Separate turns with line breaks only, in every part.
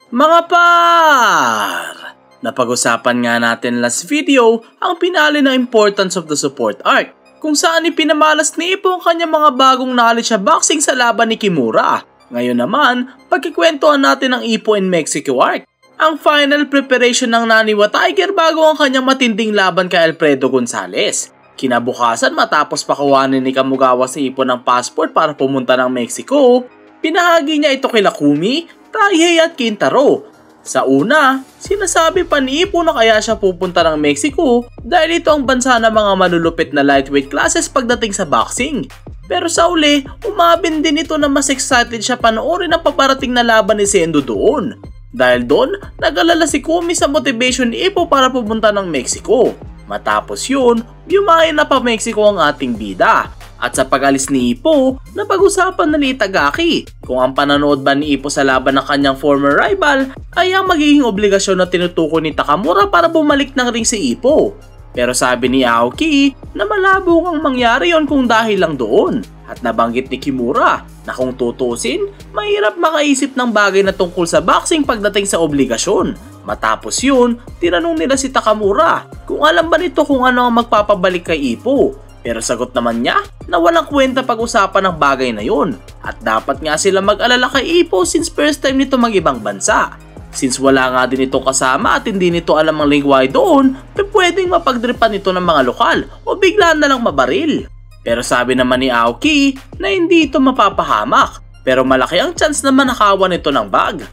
Mga par! Napag-usapan nga natin last video ang pinali ng importance of the support arc, kung saan ipinamalas ni Ippo ang kanyang mga bagong knowledge sa boxing sa laban ni Kimura. Ngayon naman, pagkikwentuhan natin ang Ippo in Mexico arc, ang final preparation ng Naniwa Tiger bago ang kanyang matinding laban kay Alfredo Gonzalez. Kinabukasan matapos pakuhanin ni Kamugawa sa Ippo ng passport para pumunta ng Mexico, pinahagi niya ito kay Lakumi, Taihei at Kintaro. Sa una, sinasabi pa ni Ippo na kaya siya pupunta ng Mexico dahil ito ang bansa ng mga malulupit na lightweight classes pagdating sa boxing. Pero sa uli, umabin din ito na mas excited siya panoorin ang paparating na laban ni Sendo doon. Dahil doon, nag-alala si Kumi sa motivation ni Ippo para pupunta ng Mexico. Matapos yun, yumain na pa Mexico ang ating bida. At sa pag-alis ni Ippo, napag-usapan na ni Itagaki kung ang pananood ba ni Ippo sa laban ng kanyang former rival ay ang magiging obligasyon na tinutukoy ni Takamura para bumalik ng ring si Ippo. Pero sabi ni Aoki na malabo kang mangyari yon kung dahil lang doon. At nabanggit ni Kimura na kung tutusin, mahirap makaisip ng bagay na tungkol sa boxing pagdating sa obligasyon. Matapos yun, tinanong nila si Takamura kung alam ba nito kung ano ang magpapabalik kay Ippo. Pero sagot naman niya na walang kwenta pag-usapan ng bagay na yun at dapat nga sila mag-alala kay Ippo since first time nito mag-ibang bansa. Since wala nga din itong kasama at hindi nito alam ang lingwahe doon, pwedeng mapagdripan ito ng mga lokal o bigla na lang mabaril. Pero sabi naman ni Aoki na hindi ito mapapahamak pero malaki ang chance na manakawan ito ng bag.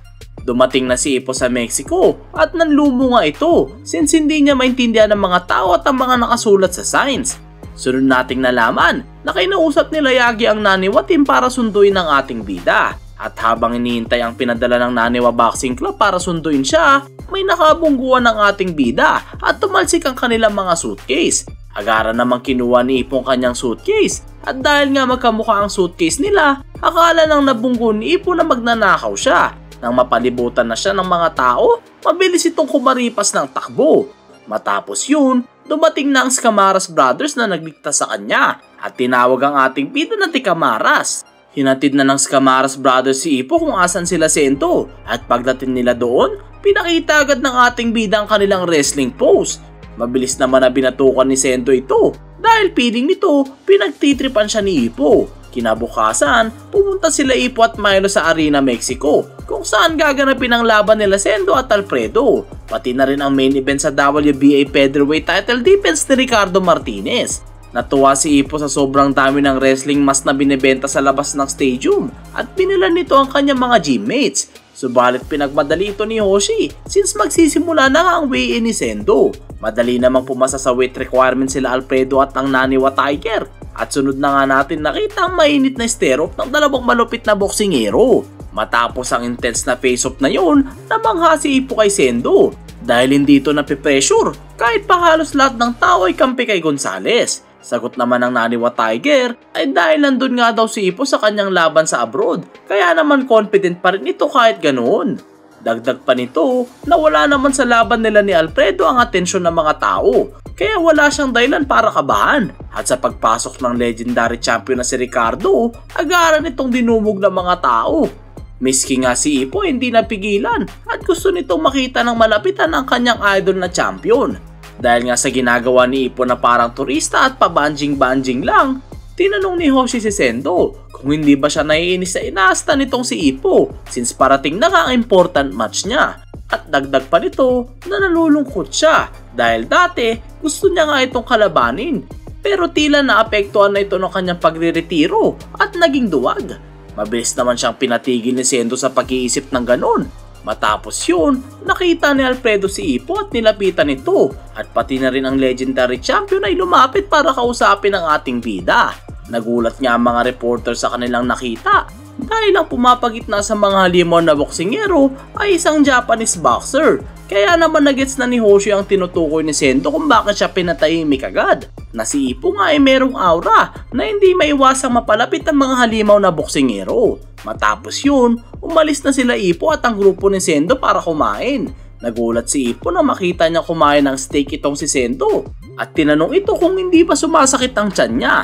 Dumating na si Ippo sa Mexico at nanlumo nga ito since hindi niya maintindihan ng mga tao at ang mga nakasulat sa signs. Sunod nating nalaman na kinausap nila Yagi ang Naniwa team para sunduin ang ating bida. At habang iniintay ang pinadala ng Naniwa Boxing Club para sunduin siya, may nakabungguan ng ating bida at tumalsik ang kanilang mga suitcase. Agara namang kinuha ni Ippo ang kanyang suitcase at dahil nga magkamukha ang suitcase nila, akala nang nabunggo ni Ippo na magnanakaw siya. Nang mapalibutan na siya ng mga tao, mabilis itong kumaripas ng takbo. Matapos yun, dumating na ang Scamaras Brothers na nagligtas sa kanya at tinawag ang ating bida na Tikamaras. Hinatid na ng Scamaras Brothers si Ippo kung asan sila Sento at pagdating nila doon, pinakita agad ng ating bida ang kanilang wrestling pose. Mabilis naman na binatukan ni Sento ito dahil piling nito pinagtitripan siya ni Ippo. Kinabukasan, pumunta sila Ippo at Milo sa Arena Mexico kung saan gaganapin ang laban nila Sendo at Alfredo. Pati na rin ang main event sa WBA Featherweight title defense ni Ricardo Martinez. Natuwa si Ippo sa sobrang dami ng wrestling mask na binibenta sa labas ng stadium at pinilan nito ang kanyang mga gymmates. Subalit pinagmadali ito ni Hoshi since magsisimula na nga ang weigh-in ni Sendo. Madali namang pumasa sa weight requirement sila Alfredo at ang Naniwa Tiger. At sunod na nga natin nakita ang mainit na stare-off ng dalawang malupit na boksingero. Matapos ang intense na face-off na yun, namangha si Ippo kay Sendo. Dahil hindi ito napipressure, kahit pa halos lahat ng tao ay kampi kay Gonzalez. Sagot naman ng Naniwa Tiger ay dahil nandun nga daw si Ippo sa kanyang laban sa abroad, kaya naman confident pa rin ito kahit ganoon. Dagdag pa nito na wala naman sa laban nila ni Alfredo ang atensyon ng mga tao, kaya wala siyang dahilan para kabahan. At sa pagpasok ng legendary champion na si Ricardo, agaran itong dinumog ng mga tao. Miski nga si Ippo hindi napigilan at gusto nitong makita ng malapitan ang kanyang idol na champion. Dahil nga sa ginagawa ni Ippo na parang turista at pabanjing-banjing lang, tinanong ni Hoshi si Sendo kung hindi ba siya naiinis sa inaasta nitong si Ippo since parating na nga ang important match niya. At dagdag pa nito na nalulungkot siya dahil dati gusto niya nga itong kalabanin pero tila naapektuhan na ito ng kanyang pagre-retiro at naging duwag. Mabilis naman siyang pinatigil ni Sendo sa pag-iisip ng ganon. Matapos yun, nakita ni Alfredo si Ippo at nilapitan ito at pati na rin ang legendary champion ay lumapit para kausapin ang ating bida. Nagulat nga ang mga reporter sa kanilang nakita dahil ang pumapagitna sa mga halimaw na boksingero ay isang Japanese boxer. Kaya naman nagets na ni Hoshi ang tinutukoy ni Sendo kung bakit siya pinatahimik agad. Na si Ippo nga ay merong aura na hindi maiwasang mapalapit ang mga halimaw na boksingero. Matapos yun, umalis na sila Ippo at ang grupo ni Sendo para kumain. Nagulat si Ippo na makita niya kumain ng steak itong si Sendo at tinanong ito kung hindi ba sumasakit ang tiyan niya.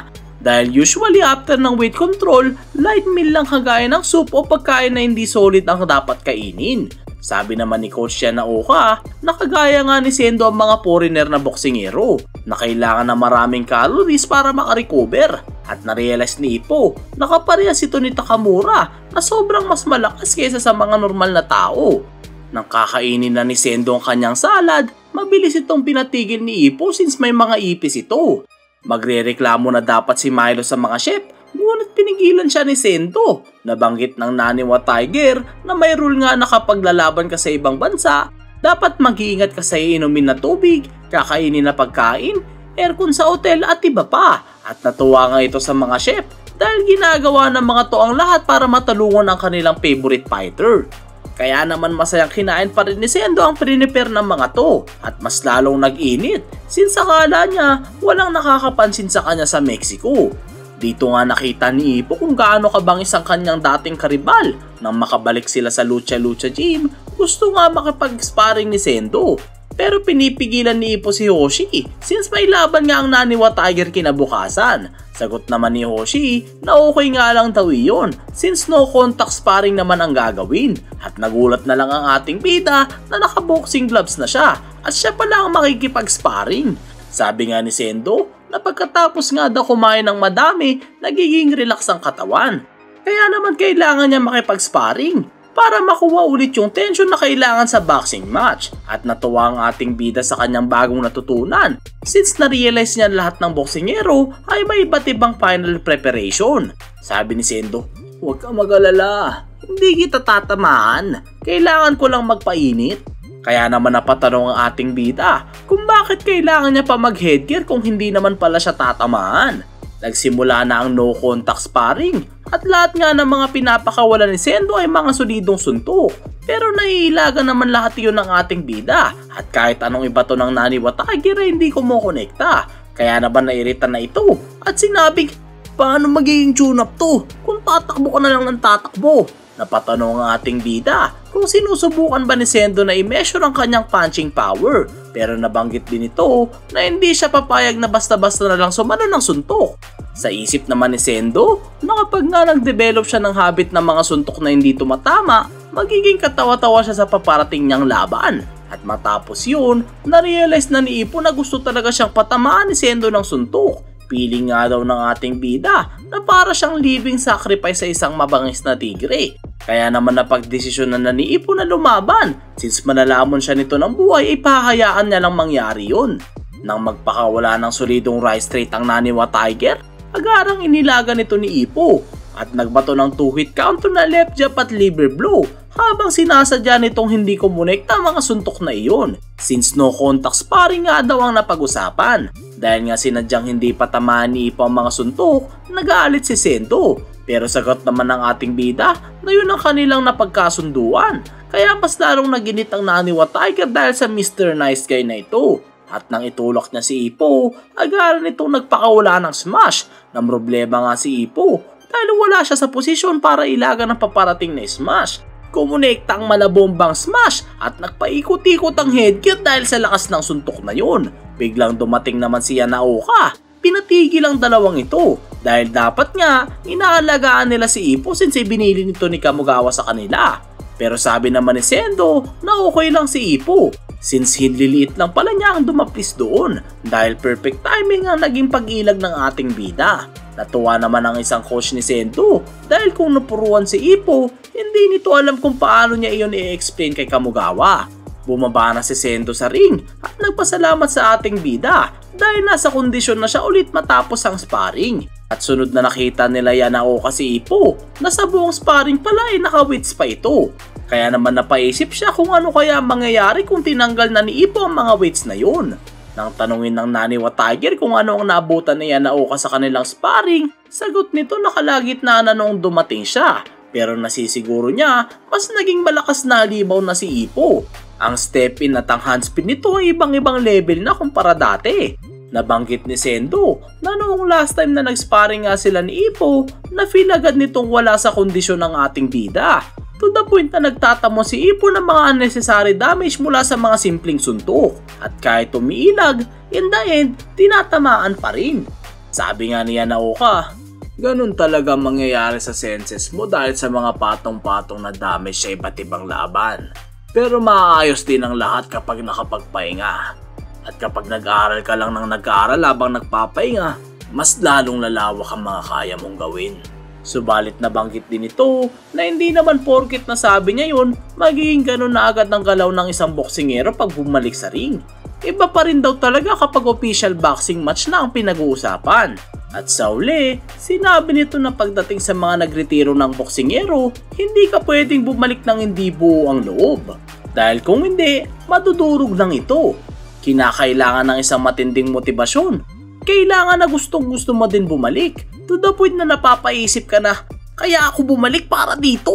Dahil usually after ng weight control, light meal lang kagaya ng soup o pagkain na hindi solid ang dapat kainin. Sabi naman ni Coach Yanaoka na kagaya nga ni Sendo ang mga foreigner na boksingero na kailangan ng maraming calories para makarecover. At narealize ni Ippo na kaparehas ito ni Takamura na sobrang mas malakas kaysa sa mga normal na tao. Nang kakainin na ni Sendo ang kanyang salad, mabilis itong pinatigil ni Ippo since may mga ipis ito. Magrereklamo na dapat si Milo sa mga chef, ngunit pinigilan siya ni Sendo. Nabanggit ng Naniwa Tiger na may rule nga na kapag lalaban ka sa ibang bansa, dapat mag-iingat ka sa inumin na tubig, kakainin na pagkain, aircon sa hotel at iba pa. At natuwa nga ito sa mga chef dahil ginagawa ng mga to ang lahat para matulungan ang kanilang favorite fighter. Kaya naman masayang kinain pa rin ni Sendo ang prepare ng mga to at mas lalong nag-init since akala niya walang nakakapansin sa kanya sa Mexico. Dito nga nakita ni Ippo kung gaano kabang isang kanyang dating karibal. Nang makabalik sila sa Lucha Gym, gusto nga makipag-sparring ni Sendo. Pero pinipigilan ni Ippo si Hoshi since may laban nga ang Naniwa Tiger kinabukasan. Sagot naman ni Hoshi na okay nga lang daw iyon since no contact sparring naman ang gagawin. At nagulat na lang ang ating bida na naka-boxing gloves na siya at siya pala ang makikipag-sparring. Sabi nga ni Sendo na pagkatapos nga daw kumain ng madami, nagiging relax ang katawan. Kaya naman kailangan niya makipag-sparring para makuha ulit yung tension na kailangan sa boxing match. At natuwa ang ating bida sa kanyang bagong natutunan since na-realize niya lahat ng boksingero ay may iba't ibang final preparation. Sabi ni Sendo, "Huwag kang mag-alala, hindi kita tatamaan, kailangan ko lang magpainit." Kaya naman napatanong ang ating bida kung bakit kailangan niya pa mag-headgear kung hindi naman pala siya tatamaan. Nagsimula na ang no contact sparring at lahat nga ng mga pinapakawalan ni Sendo ay mga solidong suntok. Pero naiilagan naman lahat yun ng ating bida at kahit anong iba to ng Naniwa Tiger ay hindi kumukonekta. Kaya naman nairita na ito at sinabing, "Paano magiging tune-up to kung tatakbo ka na lang ng tatakbo?" Napatanong ang ating bida kung sinusubukan ba ni Sendo na i-measure ang kanyang punching power. Pero nabanggit din ito na hindi siya papayag na basta-basta na lang sumano ng suntok. Sa isip naman ni Sendo na kapag nga nag-develop siya ng habit ng mga suntok na hindi tumatama, magiging katawa-tawa siya sa paparating niyang laban. At matapos yun, na-realize na ni Ippo na gusto talaga siyang patamaan ni Sendo ng suntok. Piling nga daw ng ating bida na para siyang living sacrifice sa isang mabangis na tigre. Kaya naman napagdesisyon na ni Ippo na lumaban since manalaman siya nito ng buhay ay pahayaan niya lang mangyari yun. Nang magpakawala ng solidong right straight ang Naniwa Tiger, agarang inilaga nito ni Ippo at nagbato ng 2-hit counter na left jab at liver blow habang sinasadya nitong hindi kumonekta ang mga suntok na iyon since no contact sparring nga daw ang napag-usapan. Dahil nga sinadyang hindi patamaan ni Ippo ang mga suntok, nag-aalit si Sendo. Pero sagot naman ng ating bida na yun ang kanilang napagkasunduan. Kaya mas lalong naginit ang Naniwa Tiger dahil sa Mr. Nice Guy na ito. At nang itulak niya si Ippo, agaran itong nagpakawala ng smash. Nang problema nga si Ippo dahil wala siya sa posisyon para ilaga ng paparating na smash. Kumonekta ang malabombang smash at nagpaikot-ikot ang headgear dahil sa lakas ng suntok na yun. Biglang dumating naman si Yanaoka. Pinatigil ang dalawang ito dahil dapat nga inaalagaan nila si Ippo since binili nito ni Kamugawa sa kanila. Pero sabi naman ni Sendo na okay lang si Ippo since hinliliit lang pala niya ang dumaplis doon dahil perfect timing ang naging pag-ilag ng ating bida. Natuwa naman ang isang coach ni Sendo dahil kung napuruan si Ippo, hindi nito alam kung paano niya iyon i-explain kay Kamugawa. Bumaba na si Sendo sa ring at nagpasalamat sa ating bida dahil nasa kondisyon na siya ulit matapos ang sparring. At sunod na nakita nila Yanaoka si Ippo na sa buong sparring pala ay naka-wits pa ito. Kaya naman napaisip siya kung ano kaya mangyayari kung tinanggal na ni Ippo ang mga weights na yun. Nang tanungin ng Naniwa Tiger kung ano ang naabutan ni Yanaoka sa kanilang sparring, sagot nito nakalagitnaan na noong dumating siya. Pero nasisiguro niya mas naging malakas na halimaw na si Ippo. Ang step-in at ang handspin nito ay ibang-ibang level na kumpara dati. Nabanggit ni Sendo na noong last time na nag-sparring nga sila ni Ippo, na-feel agad nitong wala sa kondisyon ng ating bida. To the point na nagtatamo si Ippo ng mga unnecessary damage mula sa mga simpleng suntok. At kahit umiilag, in the end, tinatamaan pa rin. Sabi nga ni Yanaoka, ganun talaga mangyayari sa senses mo dahil sa mga patong-patong na damage sa iba't ibang laban. Pero maayos din ang lahat kapag nakapagpahinga. At kapag nag-aaral ka lang ng nag-aaral habang nagpapahinga, mas lalong lalawak ang mga kaya mong gawin. Subalit nabanggit din ito na hindi naman porket nasabi niya yun, magiging ganun na agad ng galaw ng isang boksingero pag bumalik sa ring. Iba pa rin daw talaga kapag official boxing match na ang pinag-uusapan. At sa uli, sinabi nito na pagdating sa mga nagretiro ng boksingero, hindi ka pwedeng bumalik ng hindi buo ang loob. Dahil kung hindi, madudurog lang ito. Kinakailangan ng isang matinding motibasyon. Kailangan na gustong gusto mo din bumalik. To the point na napapaisip ka na, kaya ako bumalik para dito.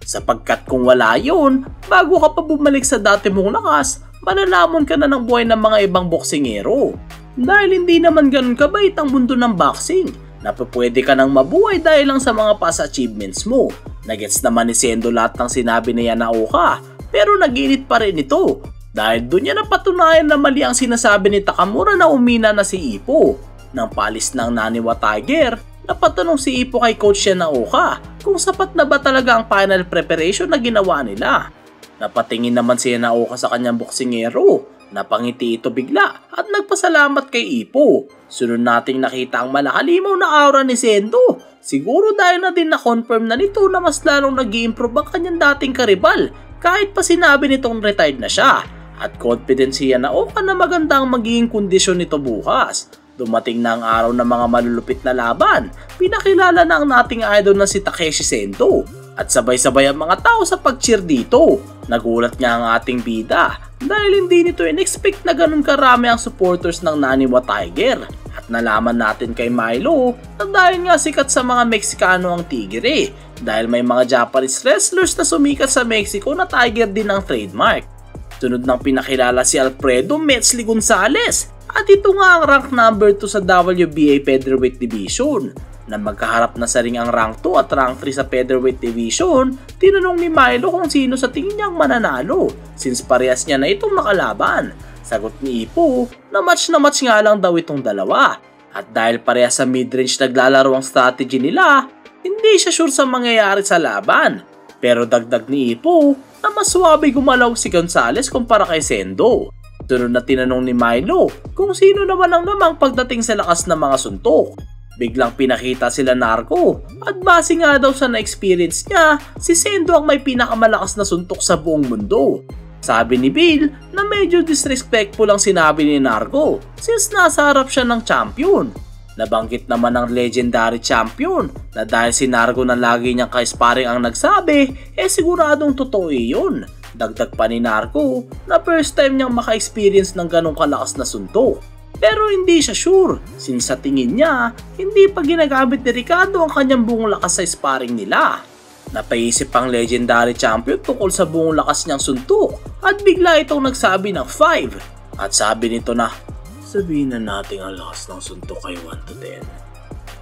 Sapagkat kung wala yun, bago ka pa bumalik sa dati mong lakas, malalamon ka na ng buhay ng mga ibang boksingero. Dahil hindi naman ganun kabait ang mundo ng boxing, na pwede ka nang mabuhay dahil lang sa mga past achievements mo. Nagets naman ni Sendo lahat ng sinabi ni Yanaoka, pero nag-init pa rin ito. Dahil doon niya napatunayan na mali ang sinasabi ni Takamura na umina na si Ippo. Nang palis ng Naniwa Tiger, napatanong si Ippo kay Coach Yanaoka kung sapat na ba talaga ang final preparation na ginawa nila. Napatingin naman si Yanaoka sa kanyang boksingero. Napangiti ito bigla at nagpasalamat kay Ippo. Sunod nating nakita ang malakalimaw na aura ni Sendo. Siguro dahil na din na-confirm na nito na mas lalong nag-i-improve ang kanyang dating karibal kahit pa sinabi nitong retired na siya. At confident si Yanaoka na maganda ang magiging kondisyon nito bukas. Dumating na ang araw ng mga malulupit na laban. Pinakilala na ang nating idol na si Takeshi Sendo. At sabay-sabay ang mga tao sa pag-cheer dito. Nagulat nga ang ating bida dahil hindi nito in-expect na ganun karami ang supporters ng Naniwa Tiger. At nalaman natin kay Milo na dahil nga sikat sa mga Meksikano ang Tigre. Dahil may mga Japanese wrestlers na sumikat sa Mexico na Tiger din ang trademark. Sunod nang pinakilala si Alfredo Metzli Gonzalez at ito nga ang rank number 2 sa WBA Featherweight Division. Na magkaharap na sa ring ang rank 2 at rank 3 sa Featherweight Division, tinanong ni Milo kung sino sa tingin niyang mananalo since parehas niya na itong nakalaban. Sagot ni Ippo na match nga lang daw itong dalawa. At dahil parehas sa midrange naglalaro ang strategy nila, hindi siya sure sa mangyayari sa laban. Pero dagdag ni Ippo na mas swabe gumalaw si Gonzalez kumpara kay Sendo. Sunod na tinanong ni Milo kung sino naman ang lamang pagdating sa lakas ng mga suntok. Biglang pinakita sila Narco at base nga daw sa na-experience niya, si Sendo ang may pinakamalakas na suntok sa buong mundo. Sabi ni Bill na medyo disrespectful ang sinabi ni Narco since nasa harap siya ng champion. Nabanggit naman ng legendary champion na dahil si Narco na lagi niyang ka-sparring ang nagsabi, siguradong totoo yun. Dagdag pa ni Narco na first time niyang maka-experience ng ganong kalakas na suntok. Pero hindi siya sure since sa tingin niya, hindi pa ginagamit ni Ricardo ang kanyang buong lakas sa sparring nila. Napaisip ang legendary champion tungkol sa buong lakas niyang suntok at bigla itong nagsabi ng 5. At sabi nito na, sabihin na natin ang lakas ng suntok ay 1 to 10.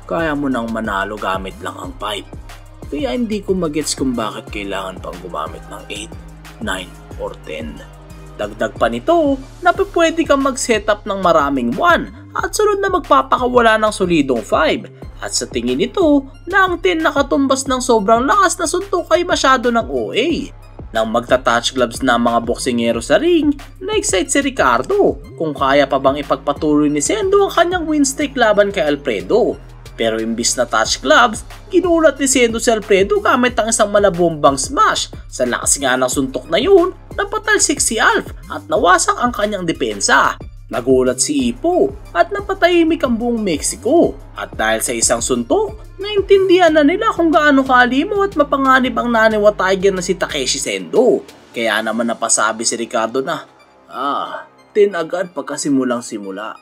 Kaya mo nang manalo gamit lang ang 5. Kaya hindi ko magets kung bakit kailangan pang gumamit ng 8, 9, or 10. Dagdag pa nito na pwede kang mag-setup ng maraming 1 at sunod na magpapakawala ng solidong 5. At sa tingin nito na ang 10 nakatumbas ng sobrang lakas na suntok ay masyado ng OA. Nang magta-touch gloves na mga boksingero sa ring, na-excite si Ricardo kung kaya pa bang ipagpatuloy ni Sendo ang kanyang win streak laban kay Alfredo. Pero imbis na touch gloves, ginulat ni Sendo si Alfredo gamit ang isang malabombang smash. Sa lakas nga ng suntok na yun, napatalsik si Alf at nawasak ang kanyang depensa. Nagulat si Ippo at napatahimik ang buong Mexico. At dahil sa isang suntok, naintindihan na nila kung gaano kalimo at mapanganib ang Naniwa Tiger na si Takeshi Sendo. Kaya naman napasabi si Ricardo na, 10 agad pagkasimulang simula.